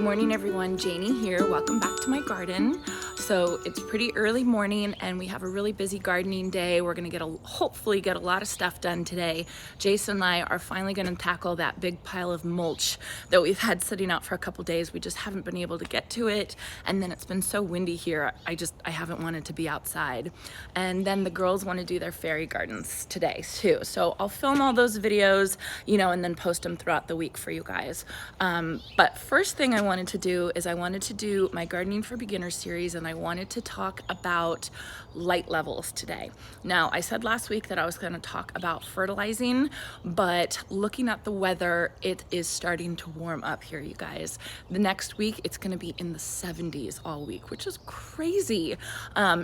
morning everyone, Janie here. Welcome back to my garden. So it's pretty early morning and we have a really busy gardening day. We're gonna hopefully get a lot of stuff done today. Jason and I are finally gonna tackle that big pile of mulch that we've had sitting out for a couple days. We just haven't been able to get to it. And then it's been so windy here, I haven't wanted to be outside. And then the girls wanna do their fairy gardens today too. So I'll film all those videos, and then post them throughout the week for you guys. But first thing I wanted to do is I wanted to do my Gardening for Beginners series, and I wanted to talk about light levels today. Now, I said last week that I was going to talk about fertilizing, but looking at the weather, it is starting to warm up here, you guys. The next week, it's going to be in the 70s all week, which is crazy.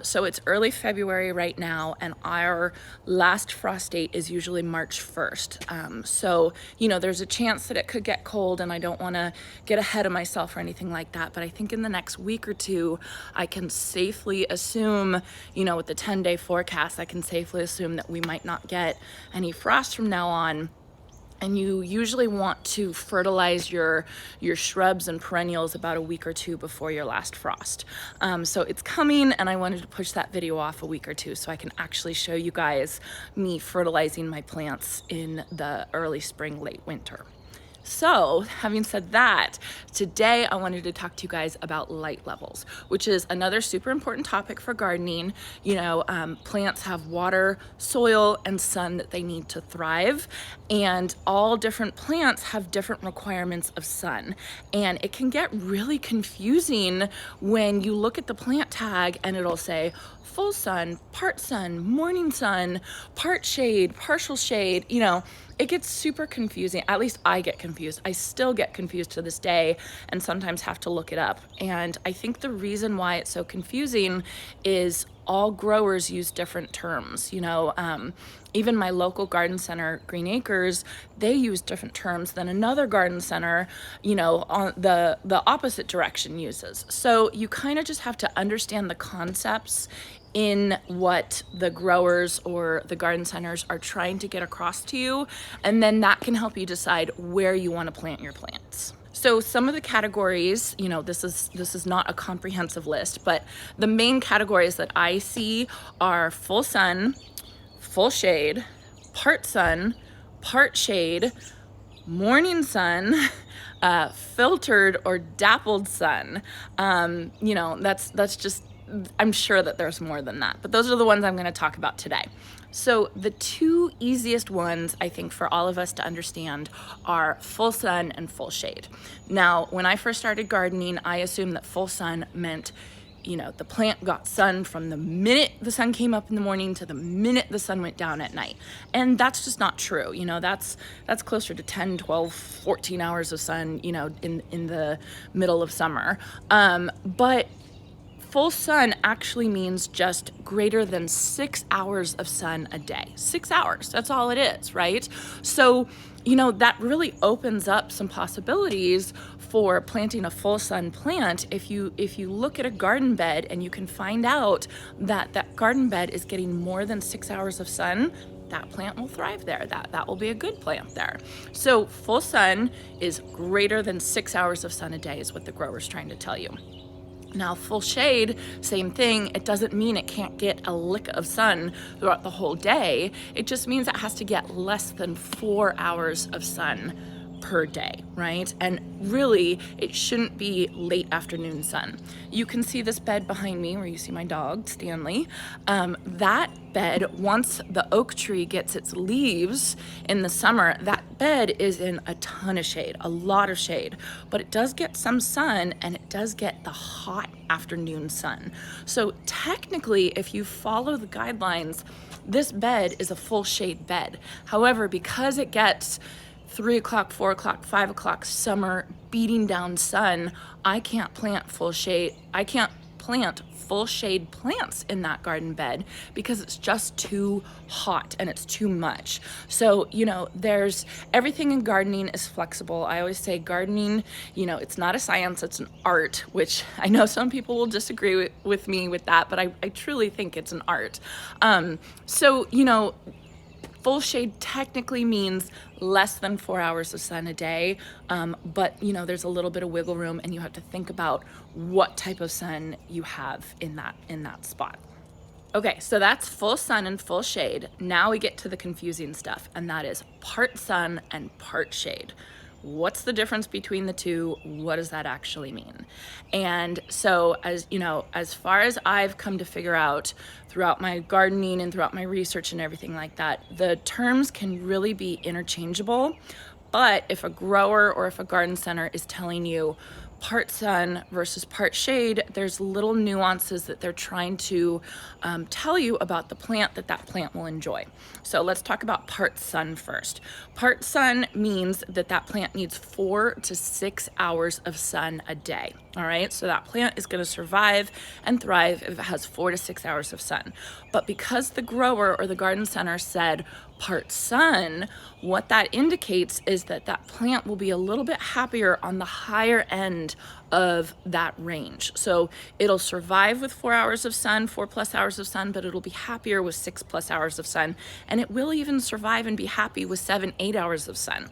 So it's early February right now, and our last frost date is usually March 1st. So, there's a chance that it could get cold, and I don't want to get ahead of myself or anything like that, but I think in the next week or two, I can safely assume, with the 10-day forecast, I can safely assume that we might not get any frost from now on. And you usually want to fertilize your shrubs and perennials about a week or two before your last frost. So it's coming, and I wanted to push that video off a week or two so I can actually show you guys me fertilizing my plants in the early spring, late winter. So having said that, today I wanted to talk to you guys about light levels, which is another super important topic for gardening. Plants have water, soil, and sun that they need to thrive, and all different plants have different requirements of sun. And it can get really confusing when you look at the plant tag and it'll say full sun, morning sun, part shade, partial shade. It gets super confusing. At least I get confused. I still get confused to this day and sometimes have to look it up. And I think the reason why it's so confusing is all growers use different terms. Even my local garden center, Green Acres, they use different terms than another garden center, on the opposite direction uses. So you kind of just have to understand the concepts in what the growers or the garden centers are trying to get across to you, and then that can help you decide where you want to plant your plants. So some of the categories, this is not a comprehensive list, but the main categories that I see are full sun, full shade, part shade, morning sun, filtered or dappled sun. That's just, I'm sure that there's more than that, but those are the ones I'm going to talk about today. So the two easiest ones, I think, for all of us to understand are full sun and full shade. Now, when I first started gardening, I assumed that full sun meant the plant got sun from the minute the sun came up in the morning to the minute the sun went down at night. And that's just not true. That's closer to 10, 12, 14 hours of sun, in the middle of summer. But full sun actually means just greater than 6 hours of sun a day. 6 hours, that's all it is, right? So, that really opens up some possibilities for planting a full sun plant. If you look at a garden bed and you can find out that garden bed is getting more than 6 hours of sun, that plant will thrive there. That will be a good plant there. So full sun is greater than 6 hours of sun a day is what the grower's trying to tell you. Now, full shade, same thing. It doesn't mean it can't get a lick of sun throughout the whole day. It just means it has to get less than 4 hours of sun per day, right? And really, it shouldn't be late afternoon sun. You can see this bed behind me where you see my dog, Stanley. That bed, once the oak tree gets its leaves in the summer, that bed is in a ton of shade, a lot of shade, but it does get some sun, and it does get the hot afternoon sun. So technically, if you follow the guidelines, this bed is a full shade bed. However, because it gets 3 o'clock, 4 o'clock, 5 o'clock summer beating down sun, I can't plant full shade. I can't plant full shade plants in that garden bed because it's just too hot and it's too much. So, there's everything in gardening is flexible. I always say gardening, it's not a science, it's an art, which I know some people will disagree with me with that, but I truly think it's an art. So, Full shade technically means less than 4 hours of sun a day, but you know, there's a little bit of wiggle room, and you have to think about what type of sun you have in that spot. Okay, so that's full sun and full shade. Now we get to the confusing stuff, and that is part sun and part shade. What's the difference between the two? What does that actually mean? And so, as you know, as far as I've come to figure out throughout my gardening and throughout my research and everything like that, the terms can really be interchangeable. But if a grower or if a garden center is telling you part sun versus part shade, there's little nuances that they're trying to tell you about the plant that plant will enjoy. So let's talk about part sun first. Part sun means that plant needs 4 to 6 hours of sun a day. All right, so that plant is going to survive and thrive if it has 4 to 6 hours of sun. But because the grower or the garden center said part sun, what that indicates is that plant will be a little bit happier on the higher end of that range. So it'll survive with 4 hours of sun, 4+ hours of sun, but it'll be happier with 6+ hours of sun. And it will even survive and be happy with 7-8 hours of sun.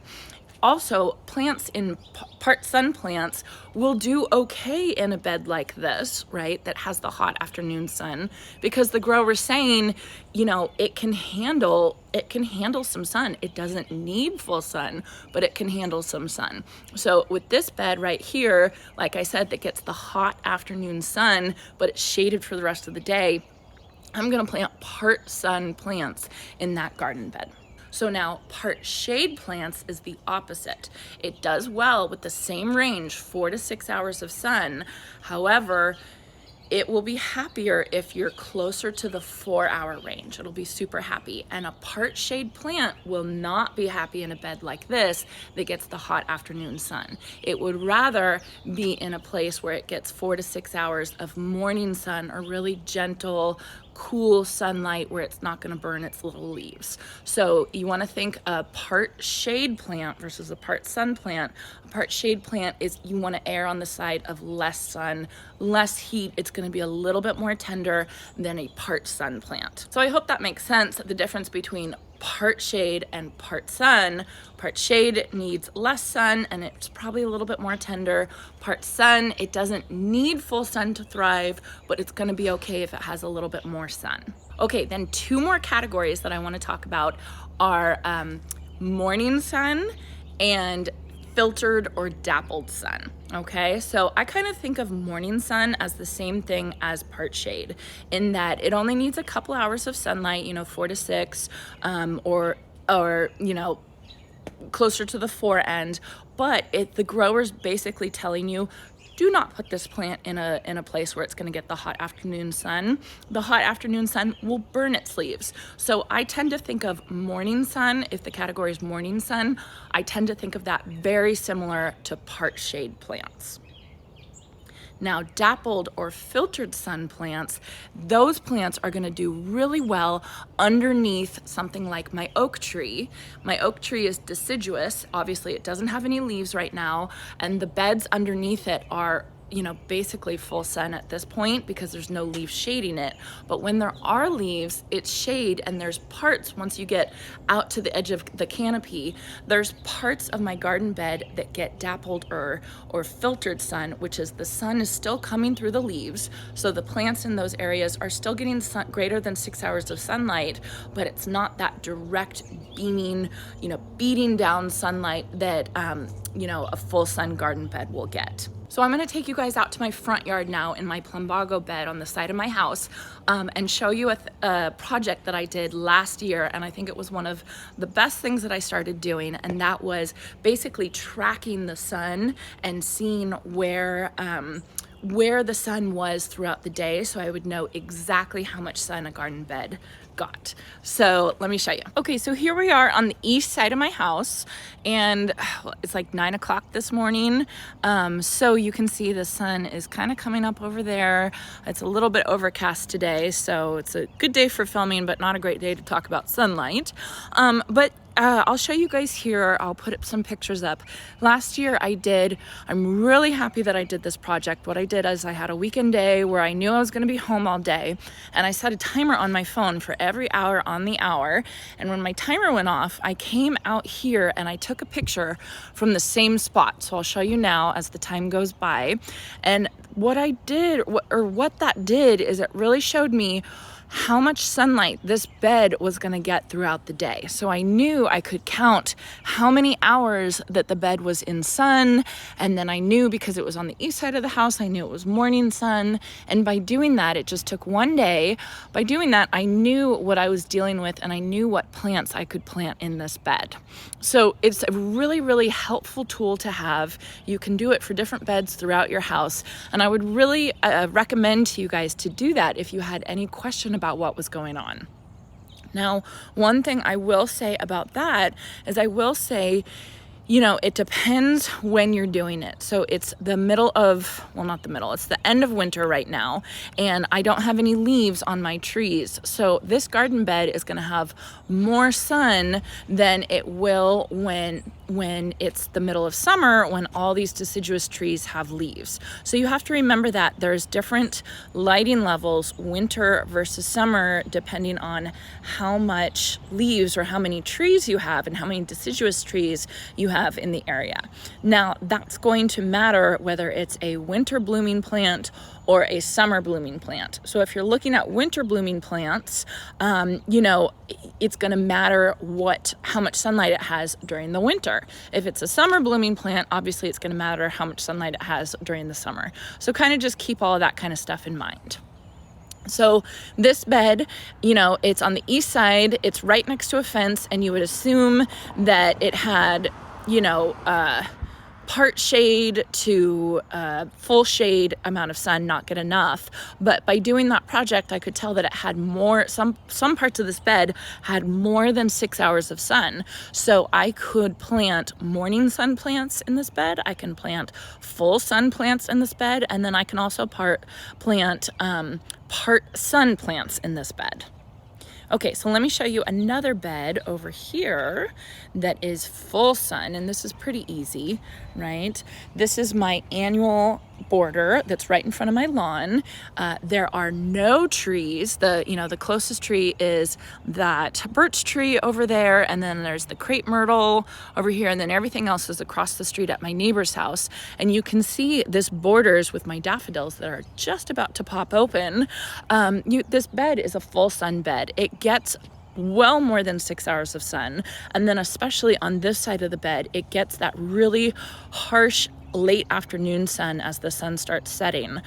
Also, plants in part sun plants will do okay in a bed like this, right, that has the hot afternoon sun, because the grower's saying, you know, it can handle some sun. It doesn't need full sun, but it can handle some sun. So with this bed right here, like I said, that gets the hot afternoon sun, but it's shaded for the rest of the day, I'm gonna plant part sun plants in that garden bed. So now part shade plants is the opposite. It does well with the same range, 4 to 6 hours of sun. However, it will be happier if you're closer to the 4-hour range. It'll be super happy. And a part shade plant will not be happy in a bed like this that gets the hot afternoon sun. It would rather be in a place where it gets 4 to 6 hours of morning sun or really gentle, cool sunlight where it's not going to burn its little leaves. So you want to think a part shade plant versus a part sun plant. A part shade plant is, you want to err on the side of less sun, less heat. It's going to be a little bit more tender than a part sun plant. So I hope that makes sense, the difference between part shade and part sun. Part shade needs less sun and it's probably a little bit more tender. Part sun, it doesn't need full sun to thrive, but it's going to be okay if it has a little bit more sun. Okay, then 2 more categories that I want to talk about are morning sun and filtered or dappled sun. Okay, so I kind of think of morning sun as the same thing as part shade, in that it only needs a couple hours of sunlight, you know, 4 to 6, or you know, closer to the 4 end. But the grower's basically telling you, do not put this plant in a place where it's going to get the hot afternoon sun. The hot afternoon sun will burn its leaves. So I tend to think of morning sun, if the category is morning sun, I tend to think of that very similar to part shade plants. Now, dappled or filtered sun plants, those plants are going to do really well underneath something like my oak tree. My oak tree is deciduous. Obviously, it doesn't have any leaves right now, and the beds underneath it are, you know, basically full sun at this point because there's no leaves shading it. But when there are leaves, it's shade, and there's parts, once you get out to the edge of the canopy, there's parts of my garden bed that get dappled or filtered sun, which is the sun is still coming through the leaves. So the plants in those areas are still getting sun, greater than 6 hours of sunlight, but it's not that direct beaming, you know, beating down sunlight that, you know, a full sun garden bed will get. So I'm gonna take you guys out to my front yard now in my plumbago bed on the side of my house, and show you a project that I did last year, and I think it was one of the best things that I started doing, and that was basically tracking the sun and seeing where the sun was throughout the day, so I would know exactly how much sun a garden bed got. So let me show you. Okay, so here we are on the east side of my house, and it's like 9 o'clock this morning. So you can see the sun is kind of coming up over there. It's a little bit overcast today, so it's a good day for filming, but not a great day to talk about sunlight. But I'll show you guys here. I'll put up some pictures up. Last year I'm really happy that I did this project. What I did is I had a weekend day where I knew I was going to be home all day, and I set a timer on my phone for every hour on the hour. And when my timer went off, I came out here and I took a picture from the same spot. So I'll show you now as the time goes by. And what I did, what that did, is it really showed me how much sunlight this bed was going to get throughout the day. So I knew I could count how many hours that the bed was in sun, and then I knew, because it was on the east side of the house, I knew it was morning sun. And by doing that, it just took one day. By doing that, I knew what I was dealing with, and I knew what plants I could plant in this bed. So it's a really, really helpful tool to have. You can do it for different beds throughout your house, and I would really recommend to you guys to do that if you had any question about what was going on. Now, one thing I will say about that is I will say, you know, it depends when you're doing it. So it's the middle of, well, not the middle, it's the end of winter right now, and I don't have any leaves on my trees. So this garden bed is going to have more sun than it will when it's the middle of summer, when all these deciduous trees have leaves. So you have to remember that there's different lighting levels, winter versus summer, depending on how much leaves or how many trees you have and how many deciduous trees you have in the area. Now, that's going to matter whether it's a winter blooming plant or a summer blooming plant. So if you're looking at winter blooming plants, you know, it's going to matter how much sunlight it has during the winter. If it's a summer blooming plant, obviously it's going to matter how much sunlight it has during the summer. So kind of just keep all of that kind of stuff in mind. So this bed, you know, it's on the east side, it's right next to a fence, and you would assume that it had, you know, part shade to full shade amount of sun, not get enough. But by doing that project, I could tell that it had more, some parts of this bed had more than 6 hours of sun. So I could plant morning sun plants in this bed. I can plant full sun plants in this bed. And then I can also plant part sun plants in this bed. Okay, so let me show you another bed over here that is full sun, and this is pretty easy, right? This is my annual border that's right in front of my lawn. There are no trees. The closest tree is that birch tree over there, and then there's the crepe myrtle over here, and then everything else is across the street at my neighbor's house. And you can see this borders with my daffodils that are just about to pop open. This bed is a full sun bed. It gets well more than 6 hours of sun, and then especially on this side of the bed, it gets that really harsh late afternoon sun as the sun starts setting.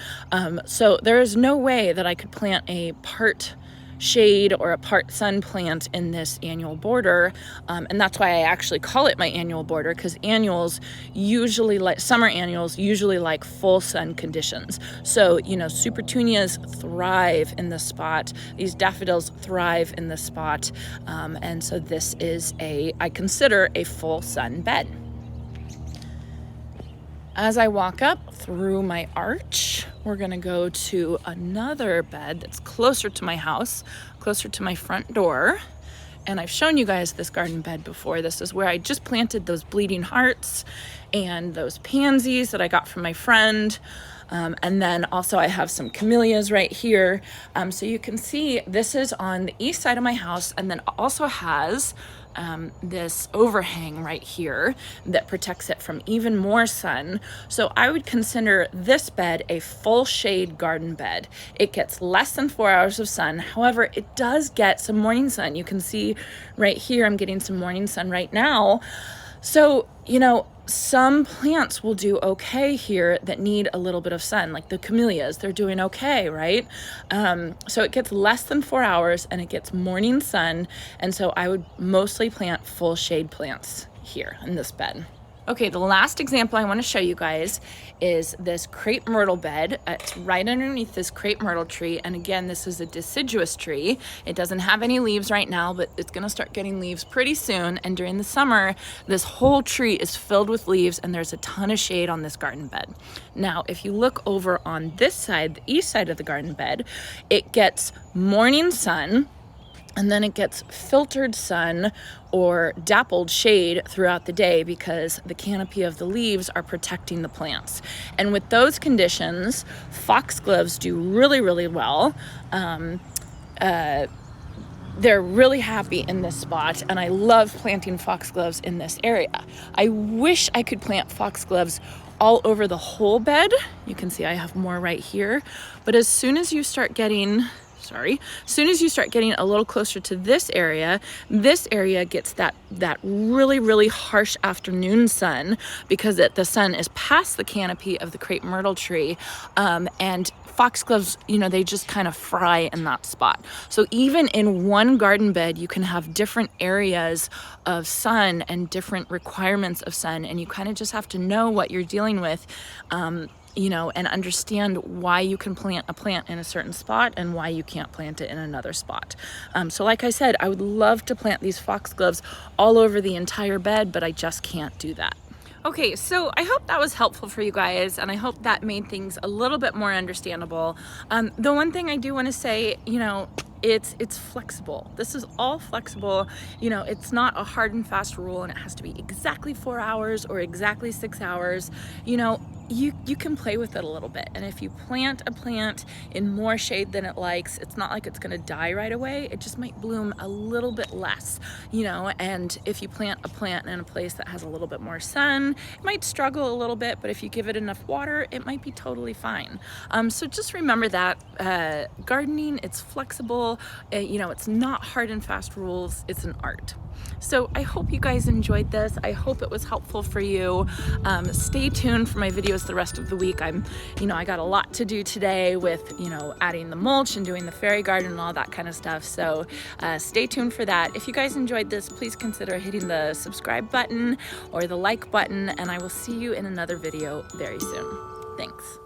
So there is no way that I could plant a part shade or a part sun plant in this annual border, and that's why I actually call it my annual border, because summer annuals usually like full sun conditions. So, you know, super petunias thrive in this spot, these daffodils thrive in this spot, and so this is I consider a full sun bed. As I walk up through my arch, we're gonna go to another bed that's closer to my house, closer to my front door. And I've shown you guys this garden bed before. This is where I just planted those bleeding hearts and those pansies that I got from my friend. And then also I have some camellias right here. So you can see this is on the east side of my house, and then also has this overhang right here that protects it from even more sun. So I would consider this bed a full shade garden bed. It gets less than 4 hours of sun. However, it does get some morning sun. You can see right here, I'm getting some morning sun right now. So, you know, some plants will do okay here that need a little bit of sun, like the camellias, they're doing okay, right? So it gets less than 4 hours and it gets morning sun. And so I would mostly plant full shade plants here in this bed. Okay, the last example I want to show you guys is this crepe myrtle bed. It's right underneath this crepe myrtle tree. And again, this is a deciduous tree. It doesn't have any leaves right now, but it's going to start getting leaves pretty soon. And during the summer, this whole tree is filled with leaves, and there's a ton of shade on this garden bed. Now, if you look over on this side, the east side of the garden bed, it gets morning sun. and then it gets filtered sun or dappled shade throughout the day because the canopy of the leaves are protecting the plants. And with those conditions, foxgloves do really, really well. They're really happy in this spot, and I love planting foxgloves in this area. I wish I could plant foxgloves all over the whole bed. You can see I have more right here, but as soon as you start getting a little closer to this area gets that really, really harsh afternoon sun because the sun is past the canopy of the crepe myrtle tree, and foxgloves, they just kind of fry in that spot. So even in one garden bed, you can have different areas of sun and different requirements of sun, and you kind of just have to know what you're dealing with, and understand why you can plant a plant in a certain spot and why you can't plant it in another spot. So like I said, I would love to plant these foxgloves all over the entire bed, but I just can't do that. Okay, so I hope that was helpful for you guys, and I hope that made things a little bit more understandable. The one thing I do want to say, it's flexible. This is all flexible. It's not a hard and fast rule, and it has to be exactly 4 hours or exactly 6 hours. You can play with it a little bit, and if you plant a plant in more shade than it likes, it's not like it's gonna die right away. It just might bloom a little bit less, and if you plant a plant in a place that has a little bit more sun, it might struggle a little bit, but if you give it enough water, it might be totally fine. So just remember that gardening, it's flexible. It's not hard and fast rules. It's an art. So I hope you guys enjoyed this. I hope it was helpful for you. Stay tuned for my videos the rest of the week. I got a lot to do today with, adding the mulch and doing the fairy garden and all that kind of stuff. So stay tuned for that. If you guys enjoyed this, please consider hitting the subscribe button or the like button, and I will see you in another video very soon. Thanks.